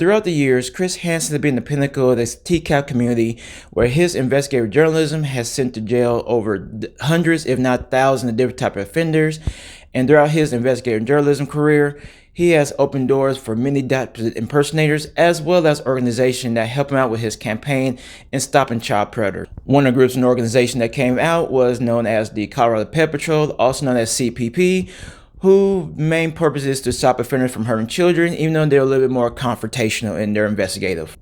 Throughout the years, Chris Hansen has been the pinnacle of the TCAP community, where his investigative journalism has sent to jail over hundreds, if not thousands, of different type of offenders. And throughout his investigative journalism career, he has opened doors for many impersonators, as well as organizations that help him out with his campaign in stopping child predators. One of the groups and organization that came out was known as the Colorado Pet Patrol, also known as CPP, whose main purpose is to stop offenders from hurting children, even though they're a little bit more confrontational in their investigative.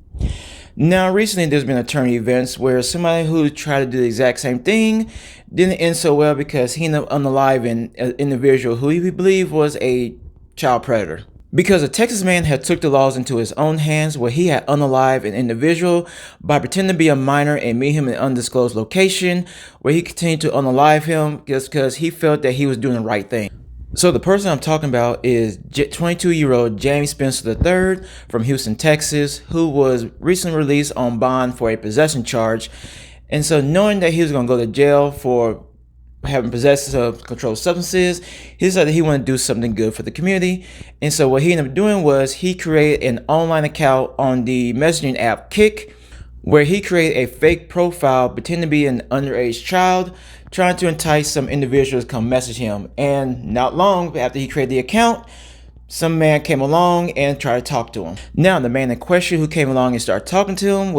Now, recently there's been attorney events where somebody who tried to do the exact same thing didn't end so well because he ended up unaliving an individual who he believed was a child predator. Because a Texas man had took the laws into his own hands, where he had unalived an individual by pretending to be a minor and meet him in an undisclosed location, where he continued to unalive him just because he felt that he was doing the right thing. So the person I'm talking about is 22-year-old James Spencer III from Houston, Texas, who was recently released on bond for a possession charge. And so knowing that he was going to go to jail for having possessed of controlled substances, he decided he wanted to do something good for the community. And so what he ended up doing was he created an online account on the messaging app Kik, where he created a fake profile pretending to be an underage child, trying to entice some individuals to come message him. And not long after he created the account, some man came along and tried to talk to him. Now, the man in question who came along and started talking to him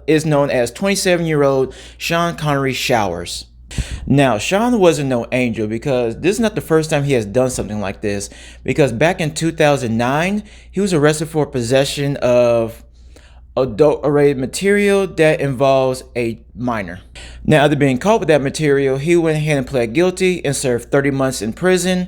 is known as 27-year-old Sean Connery Showers. Now, Sean wasn't no angel, because this is not the first time he has done something like this, because back in 2009, he was arrested for possession of adult-rated material that involves a minor. Now, after being caught with that material, he went ahead and pled guilty and served 30 months in prison.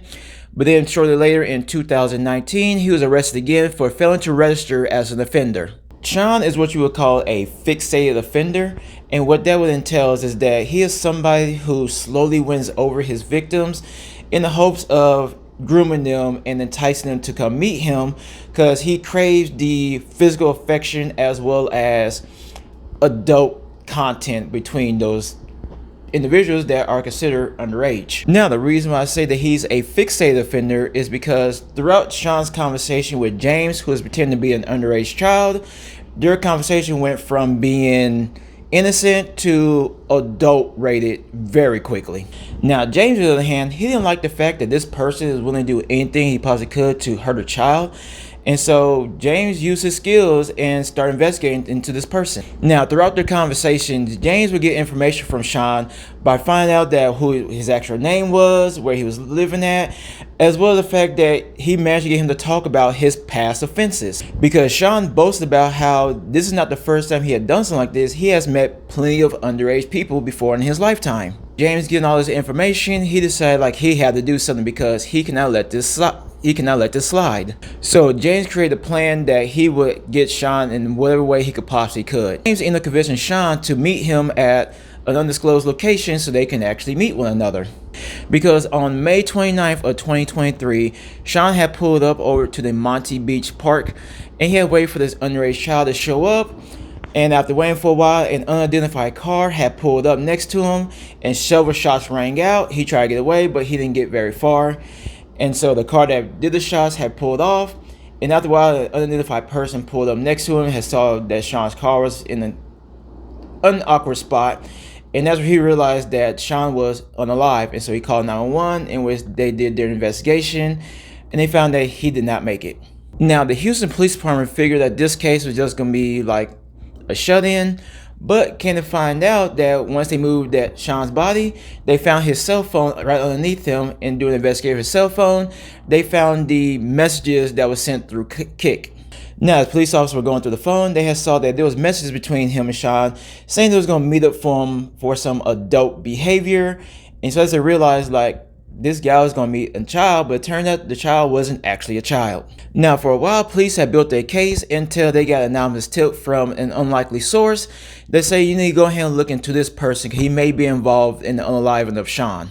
But then shortly later in 2019, he was arrested again for failing to register as an offender. Sean is what you would call a fixated offender, and what that would entails is that he is somebody who slowly wins over his victims in the hopes of grooming them and enticing them to come meet him, because he craves the physical affection as well as adult content between those individuals that are considered underage. Now, the reason why I say that he's a fixated offender is because throughout Sean's conversation with James, who is pretending to be an underage child, their conversation went from being innocent to adult rated very quickly. Now, James, on the other hand, he didn't like the fact that this person is willing to do anything he possibly could to hurt a child. And so James used his skills and started investigating into this person. Now, throughout their conversations, James would get information from Sean by finding out that who his actual name was, where he was living at, as well as the fact that he managed to get him to talk about his past offenses. Because Sean boasted about how this is not the first time he had done something like this. He has met plenty of underage people before in his lifetime. James getting all this information, he decided he had to do something, because he cannot let this slide. So James created a plan that he would get Sean in whatever way he could possibly could. James ended up convincing Sean to meet him at an undisclosed location so they can actually meet one another. Because on May 29th of 2023, Sean had pulled up over to the Monty Beach Park, and he had waited for this underage child to show up. And after waiting for a while, an unidentified car had pulled up next to him, and several shots rang out. He tried to get away, but he didn't get very far. And so the car that did the shots had pulled off. And after a while, an unidentified person pulled up next to him and saw that Sean's car was in an awkward spot. And that's where he realized that Sean was unalive. And so he called 911, in which they did their investigation, and they found that he did not make it. Now, the Houston Police Department figured that this case was just going to be like a shut-in, but came to find out that once they moved that Sean's body, they found his cell phone right underneath him, and doing an investigation of his cell phone, they found the messages that was sent through Kik. Now, as police officers were going through the phone, they had saw that there was messages between him and Sean saying they was going to meet up for some adult behavior. And so as they realized, this guy was going to meet a child, but it turned out the child wasn't actually a child. Now, for a while, police had built their case until they got an anonymous tip from an unlikely source that say you need to go ahead and look into this person, because he may be involved in the unaliving of Sean.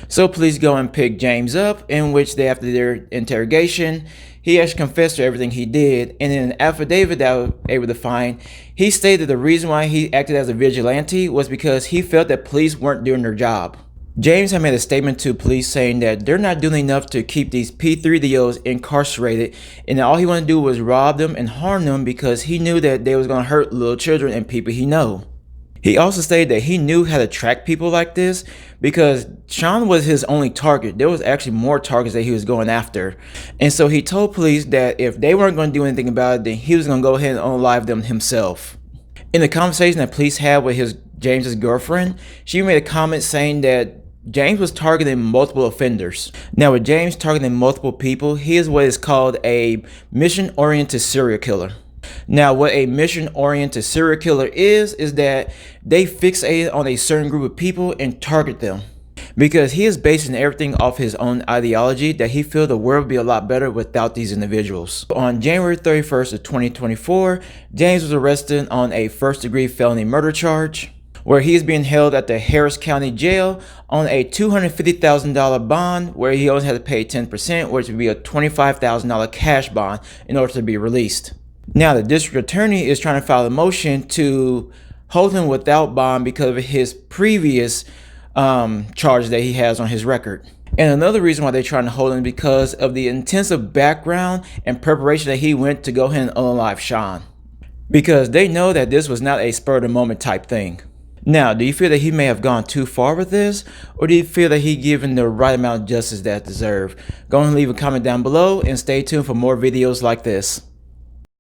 So police go and pick James up, in which they, after their interrogation, he actually confessed to everything he did. And in an affidavit that I was able to find, he stated the reason why he acted as a vigilante was because he felt that police weren't doing their job. James had made a statement to police saying that they're not doing enough to keep these P3DOs incarcerated, and that all he wanted to do was rob them and harm them because he knew that they was going to hurt little children and people he know. He also stated that he knew how to track people like this because Sean was his only target. There was actually more targets that he was going after. And so he told police that if they weren't going to do anything about it, then he was going to go ahead and unalive them himself. In the conversation that police had with James's girlfriend, she made a comment saying that James was targeting multiple offenders. Now, with James targeting multiple people, he is what is called a mission-oriented serial killer. Now, what a mission-oriented serial killer is that they fixate on a certain group of people and target them. Because he is basing everything off his own ideology that he feels the world would be a lot better without these individuals. On January 31st of 2024, James was arrested on a first-degree felony murder charge, where he is being held at the Harris County Jail on a $250,000 bond, where he only had to pay 10%, which would be a $25,000 cash bond in order to be released. Now, the district attorney is trying to file a motion to hold him without bond because of his previous charge that he has on his record. And another reason why they're trying to hold him is because of the intensive background and preparation that he went to go ahead and unalive Sean. Because they know that this was not a spur of the moment type thing. Now, do you feel that he may have gone too far with this? Or do you feel that he given the right amount of justice that it deserved? Go ahead and leave a comment down below and stay tuned for more videos like this.